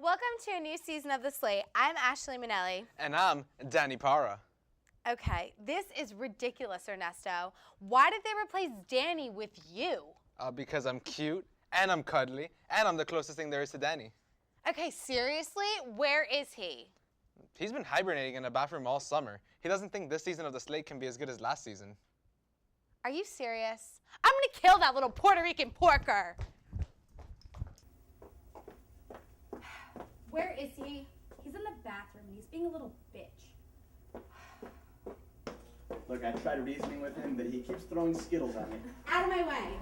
Welcome to a new season of The Slate. I'm Ashley Minnelli. And I'm Danny Parra. Okay, this is ridiculous, Ernesto. Why did they replace Danny with you? Because I'm cute, and I'm cuddly, and I'm the closest thing there is to Danny. Okay, seriously? Where is he? He's been hibernating in a bathroom all summer. He doesn't think this season of The Slate can be as good as last season. Are you serious? I'm gonna kill that little Puerto Rican porker. Where is he? He's in the bathroom and he's being a little bitch. Look, I tried reasoning with him, but he keeps throwing Skittles at me. Out of my way.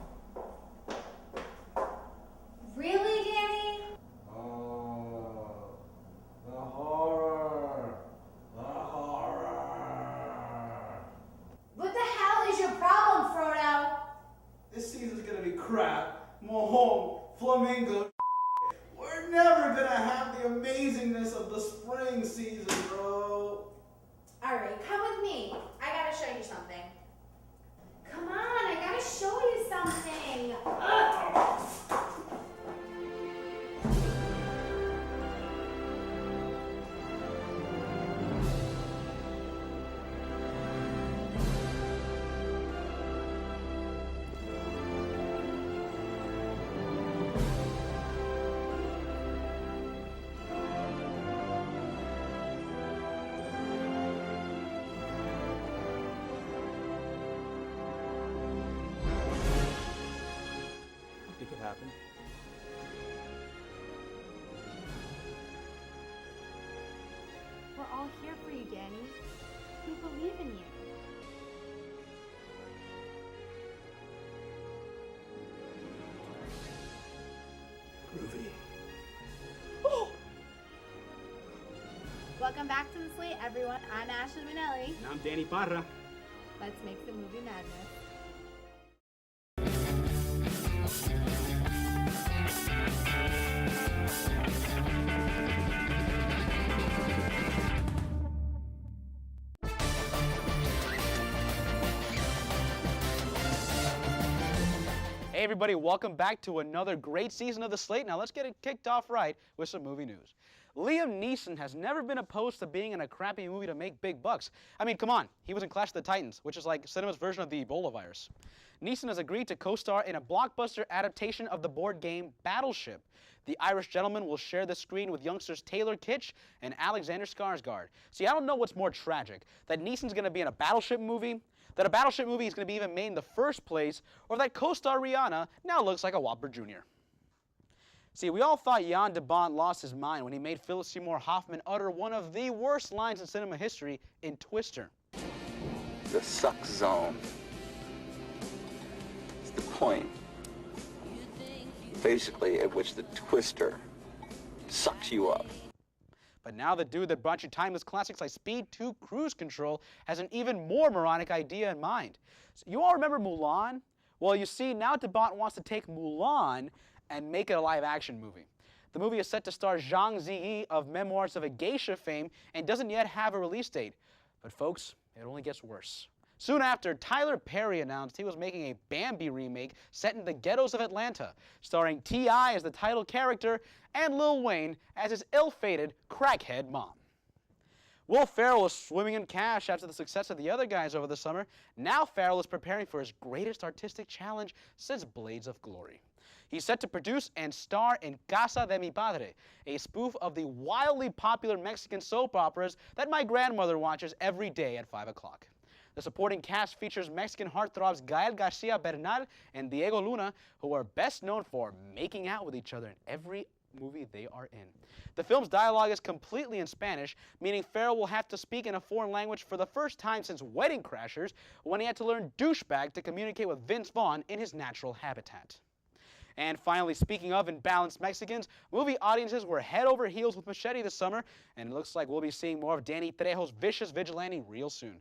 Really, Danny? Oh, the horror. The horror. What the hell is your problem, Frodo? This season's gonna be crap. Mohome, flamingo. We're never gonna have the amazingness of the spring season, bro. Alright, come with me. I gotta show you something. Come on, I gotta show you something. It could happen. We're all here for you, Danny. We believe in you. Groovy. Welcome back to The Slate, everyone. I'm Ashley Minnelli. And I'm Danny Parra. Let's make some movie madness. Hey everybody, welcome back to another great season of The Slate. Now let's get it kicked off right with some movie news. Liam Neeson has never been opposed to being in a crappy movie to make big bucks. I mean, come on, he was in Clash of the Titans, which is like cinema's version of the Ebola virus. Neeson has agreed to co-star in a blockbuster adaptation of the board game Battleship. The Irish gentleman will share the screen with youngsters Taylor Kitsch and Alexander Skarsgård. See, I don't know what's more tragic, that Neeson's going to be in a Battleship movie, that a Battleship movie is going to be even made in the first place, or that co-star Rihanna now looks like a Whopper Jr. See, we all thought Jan de Bont lost his mind when he made Philip Seymour Hoffman utter one of the worst lines in cinema history in Twister. The suck zone. It's the point, basically, at which the twister sucks you up. But now the dude that brought you timeless classics like Speed 2 Cruise Control has an even more moronic idea in mind. So you all remember Mulan? Well, you see, now de Bont wants to take Mulan and make it a live-action movie. The movie is set to star Zhang Ziyi of Memoirs of a Geisha fame and doesn't yet have a release date. But folks, it only gets worse. Soon after, Tyler Perry announced he was making a Bambi remake set in the ghettos of Atlanta, starring T.I. as the title character and Lil Wayne as his ill-fated crackhead mom. Will Ferrell was swimming in cash after the success of the other guys over the summer. Now Ferrell is preparing for his greatest artistic challenge since Blades of Glory. He's set to produce and star in Casa de Mi Padre, a spoof of the wildly popular Mexican soap operas that my grandmother watches every day at 5 o'clock. The supporting cast features Mexican heartthrobs Gael Garcia Bernal and Diego Luna, who are best known for making out with each other in every movie they are in. The film's dialogue is completely in Spanish, meaning Ferrell will have to speak in a foreign language for the first time since Wedding Crashers, when he had to learn douchebag to communicate with Vince Vaughn in his natural habitat. And finally, speaking of imbalanced Mexicans, movie audiences were head over heels with Machete this summer, and it looks like we'll be seeing more of Danny Trejo's vicious vigilante real soon.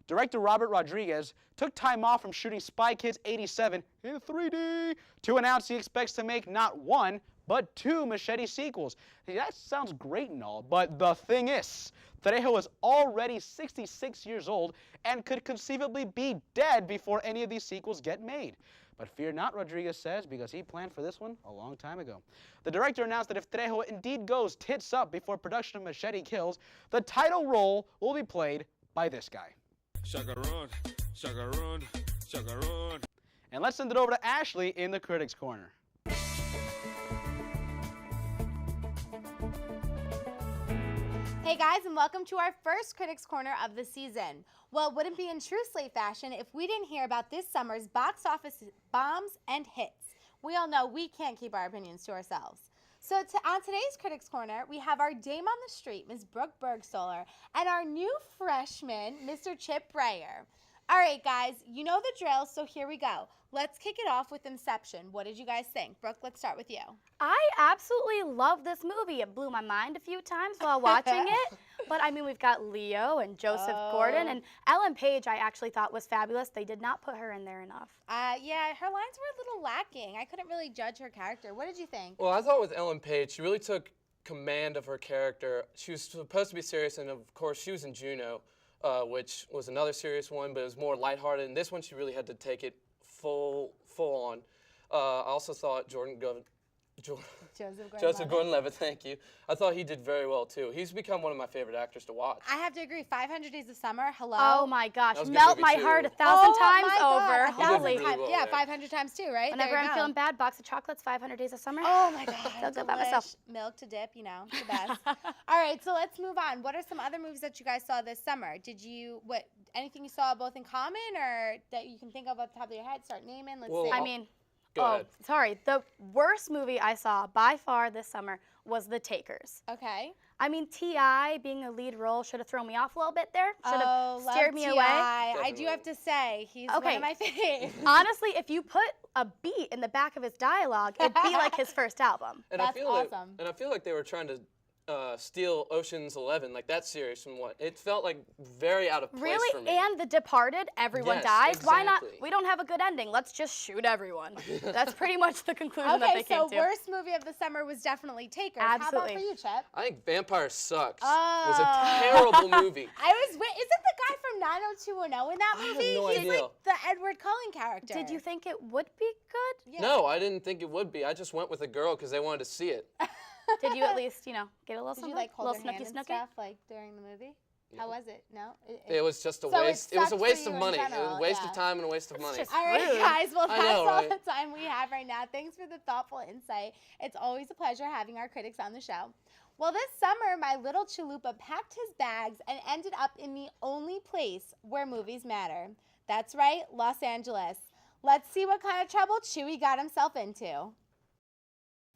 Director Robert Rodriguez took time off from shooting Spy Kids 87 in 3D to announce he expects to make not one, but 2 Machete sequels. See, that sounds great and all, but the thing is, Trejo is already 66 years old and could conceivably be dead before any of these sequels get made. But fear not, Rodriguez says, because he planned for this one a long time ago. The director announced that if Trejo indeed goes tits up before production of Machete Kills, the title role will be played by this guy. Chacarón, chacarón, chacarón. And let's send it over to Ashley in the Critics Corner. Hey guys, and welcome to our first Critics Corner of the season. Well, it wouldn't be in true Slate fashion if we didn't hear about this summer's box office bombs and hits. We all know we can't keep our opinions to ourselves. So on today's Critics Corner, we have our dame on the street, Ms. Brooke Bergstoller, and our new freshman, Mr. Chip Breyer. All right, guys, you know the drill, so here we go. Let's kick it off with Inception. What did you guys think? Brooke, let's start with you. I absolutely love this movie. It blew my mind a few times while watching it. But I mean, we've got Leo and Joseph Gordon, and Ellen Page I actually thought was fabulous. They did not put her in there enough. Yeah, her lines were a little lacking. I couldn't really judge her character. What did you think? Well, I thought with Ellen Page, she really took command of her character. She was supposed to be serious, and of course, she was in Juno, which was another serious one, but it was more lighthearted. And this one, she really had to take it full on. I also thought Joseph Gordon-Levitt, thank you. I thought he did very well too. He's become one of my favorite actors to watch. I have to agree. 500 Days of Summer. Hello. Oh my gosh, That was a good melt movie, my too. heart 1,000 times my God, over. 1,000 Holy. really times. well, Yeah, right? 500 times too, right? Whenever There you I'm go. feeling bad, box of chocolates, 500 Days of Summer. Oh my God. Feel good about delish. myself. Milk to dip, you know, the best. All right, so let's move on. What are some other movies that you guys saw this summer? Anything you saw both in common or that you can think of off the top of your head? Start naming. Let's Well, see. I mean, Go ahead. sorry. The worst movie I saw by far this summer was The Takers. Okay. I mean, T.I. being a lead role should have thrown me off a little bit there. Should have love steered me T.I. away. I do have to say, he's one Okay. of my faves. Honestly, if you put a beat in the back of his dialogue, it'd be like his first album. And That's I feel awesome. I feel like they were trying to steal Ocean's 11, like that series from what? It felt like very out of place Really? for me. And The Departed, everyone Yes, dies. Why not? exactly. We don't have a good ending. Let's just shoot everyone. That's pretty much the conclusion that Okay, they came so to. worst movie of the summer was definitely Takers. How about Absolutely. for you, Chip? I think Vampire Sucks was Oh. a terrible movie. Isn't the guy from 90210 in that I have movie? no He's idea. like the Edward Cullen character. Did you think it would be good? Yeah. No, I didn't think it would be. I just went with a girl because they wanted to see it. Did you at least, get a little Did something? you like hold little her hand snooky and snooky? stuff like during the movie? How was it? No. It was just a So it waste. It was a sucked for waste you of in money. It general, was a waste yeah. of time and a waste of money. just- All right, Rude. guys. Well, I that's know, all right? the time we have right now. Thanks for the thoughtful insight. It's always a pleasure having our critics on the show. Well, this summer, my little chalupa packed his bags and ended up in the only place where movies matter. That's right, Los Angeles. Let's see what kind of trouble Chewie got himself into.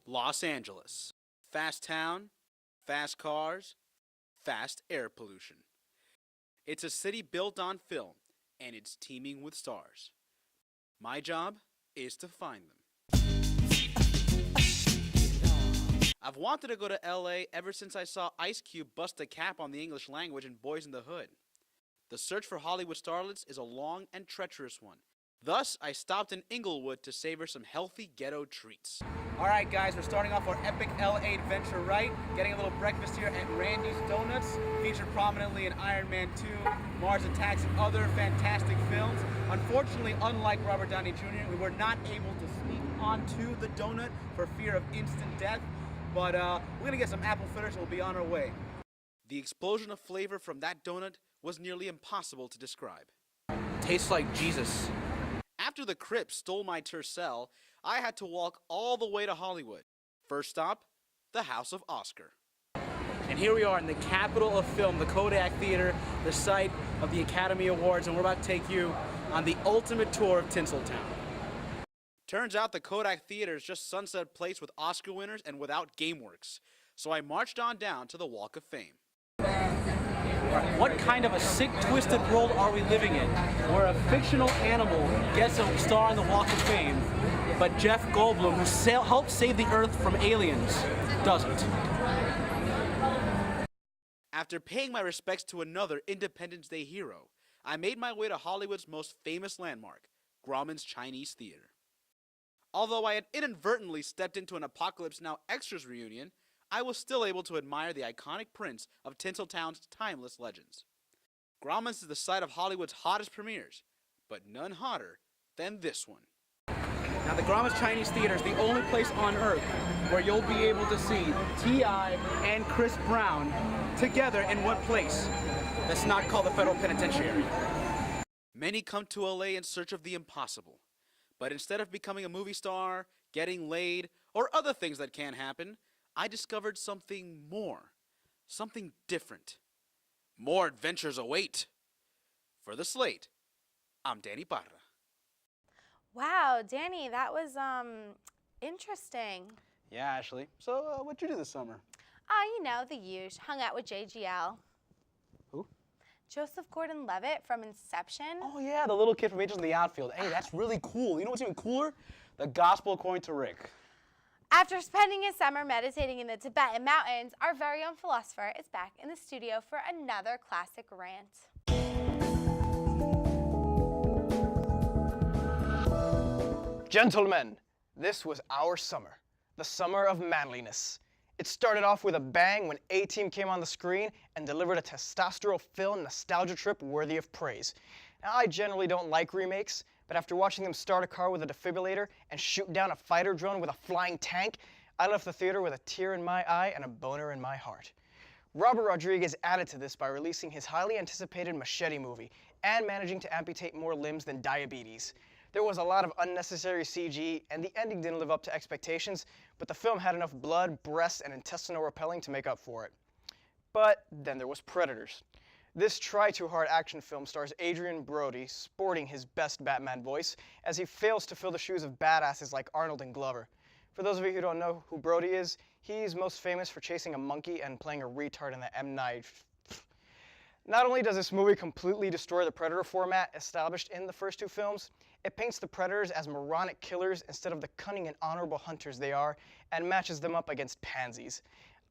Los Angeles. Fast town, fast cars, fast air pollution. It's a city built on film, and it's teeming with stars. My job is to find them. I've wanted to go to LA ever since I saw Ice Cube bust a cap on the English language in Boys in the Hood. The search for Hollywood starlets is a long and treacherous one. Thus, I stopped in Inglewood to savor some healthy ghetto treats. All right, guys, we're starting off our epic LA adventure right, getting a little breakfast here at Randy's Donuts, featured prominently in Iron Man 2, Mars Attacks, and other fantastic films. Unfortunately, unlike Robert Downey Jr., we were not able to sneak onto the donut for fear of instant death, but we're gonna get some apple fritters and we'll be on our way. The explosion of flavor from that donut was nearly impossible to describe. Tastes like Jesus. After the Crips stole my Tercel, I had to walk all the way to Hollywood. First stop, the House of Oscar. And here we are in the capital of film, the Kodak Theater, the site of the Academy Awards, and we're about to take you on the ultimate tour of Tinseltown. Turns out the Kodak Theater is just Sunset Place with Oscar winners and without GameWorks. So I marched on down to the Walk of Fame. What kind of a sick, twisted world are we living in, where a fictional animal gets a star on the Walk of Fame, but Jeff Goldblum, who helped save the Earth from aliens, doesn't? After paying my respects to another Independence Day hero, I made my way to Hollywood's most famous landmark, Grauman's Chinese Theater. Although I had inadvertently stepped into an Apocalypse Now Extras reunion, I was still able to admire the iconic prints of Tinseltown's timeless legends. Grauman's is the site of Hollywood's hottest premieres, but none hotter than this one. Now, the Grauman's Chinese Theater is the only place on earth where you'll be able to see T.I. and Chris Brown together in one place. That's not called the Federal Penitentiary. Many come to LA in search of the impossible. But instead of becoming a movie star, getting laid, or other things that can happen, I discovered something more. Something different. More adventures await. For the Slate, I'm Danny Parra. Wow, Danny, that was interesting. Yeah, Ashley. So, what'd you do this summer? You know, the usual. Hung out with JGL. Who? Joseph Gordon-Levitt from Inception. Oh, yeah, the little kid from Angels in the Outfield. Hey, that's really cool. You know what's even cooler? The Gospel According to Rick. After spending his summer meditating in the Tibetan mountains, our very own philosopher is back in the studio for another classic rant. Gentlemen, this was our summer, the summer of manliness. It started off with a bang when A-Team came on the screen and delivered a testosterone-filled nostalgia trip worthy of praise. Now, I generally don't like remakes, but after watching them start a car with a defibrillator and shoot down a fighter drone with a flying tank, I left the theater with a tear in my eye and a boner in my heart. Robert Rodriguez added to this by releasing his highly anticipated Machete movie and managing to amputate more limbs than diabetes. There was a lot of unnecessary CG, and the ending didn't live up to expectations, but the film had enough blood, breasts, and intestinal repelling to make up for it. But then there was Predators. This try-too-hard action film stars Adrian Brody, sporting his best Batman voice, as he fails to fill the shoes of badasses like Arnold and Glover. For those of you who don't know who Brody is, he's most famous for chasing a monkey and playing a retard in the M. Night. Not only does this movie completely destroy the Predator format established in the first two films, it paints the Predators as moronic killers instead of the cunning and honorable hunters they are, and matches them up against pansies.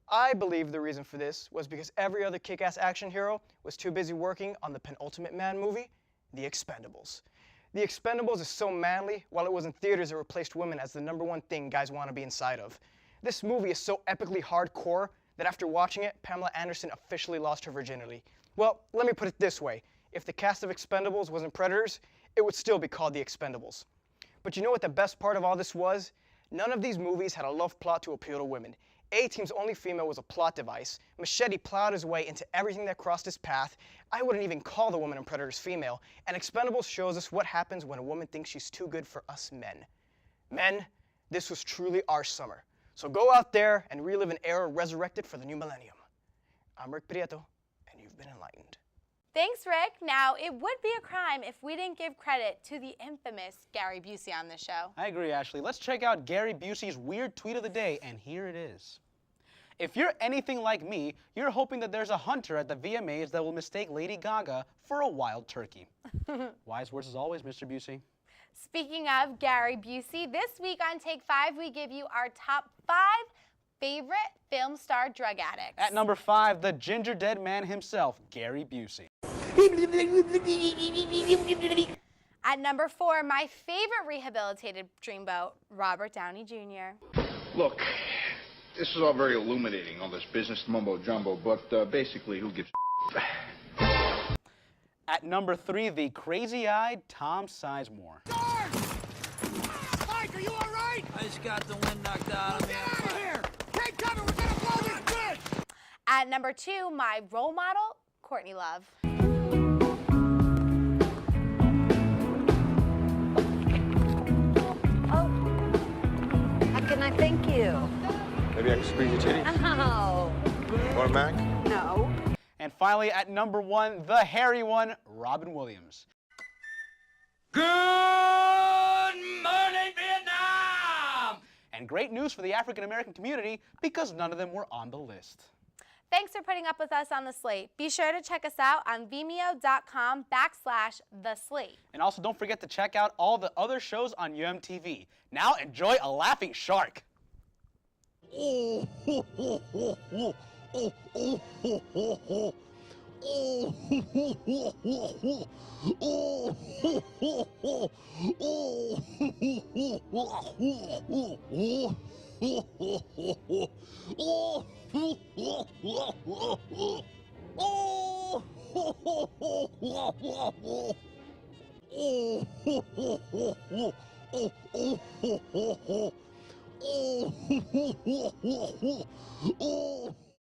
I believe the reason for this was because every other kick-ass action hero was too busy working on the penultimate man movie, The Expendables. The Expendables is so manly, while it was in theaters it replaced women as the #1 thing guys want to be inside of. This movie is so epically hardcore that after watching it, Pamela Anderson officially lost her virginity. Well, let me put it this way. If the cast of Expendables wasn't Predators, it would still be called The Expendables. But you know what the best part of all this was? None of these movies had a love plot to appeal to women. A-Team's only female was a plot device. Machete plowed his way into everything that crossed his path. I wouldn't even call the woman in Predators female. And Expendables shows us what happens when a woman thinks she's too good for us men. Men, this was truly our summer. So go out there and relive an era resurrected for the new millennium. I'm Rick Prieto, and you've been enlightened. Thanks, Rick. Now, it would be a crime if we didn't give credit to the infamous Gary Busey on this show. I agree, Ashley. Let's check out Gary Busey's weird tweet of the day, and here it is. If you're anything like me, you're hoping that there's a hunter at the VMAs that will mistake Lady Gaga for a wild turkey. Wise words as always, Mr. Busey. Speaking of Gary Busey, this week on Take 5, we give you our top 5 favorite film star drug addicts. At number 5, the ginger dead man himself, Gary Busey. At number 4, my favorite rehabilitated dreamboat, Robert Downey Jr. Look, this is all very illuminating, all this business mumbo-jumbo, but basically, who gives a At number 3, the crazy-eyed Tom Sizemore. Mike, are you all right? I just got the wind knocked out of me. Get out of here! Take cover, we're gonna blow this bridge! At number 2, my role model, Courtney Love. How can I thank you? Maybe I can squeeze your titties? No. Want a Mac? No. And finally, at number 1, the hairy one, Robin Williams. Good morning, Vietnam! And great news for the African-American community because none of them were on the list. Thanks for putting up with us on The Slate. Be sure to check us out on vimeo.com/The Slate. And also don't forget to check out all the other shows on UMTV. Now enjoy a laughing shark. Oh, ho, ho, ho, ho. Oh, oh, ho, ho, ho. Oh, ho, ho, ho, ho, ho. Oh, ho, ho, ho. Oh, ho, ho, ho, ho, ho. Oh, ho, ho, ho. Oh, ho, ho, ho, ho. Oh, ho, ho, ho, ho, ho. Oh, ho, ho, ho, ho. Oh, oh, ho, oh, oh, oh, oh, oh, oh,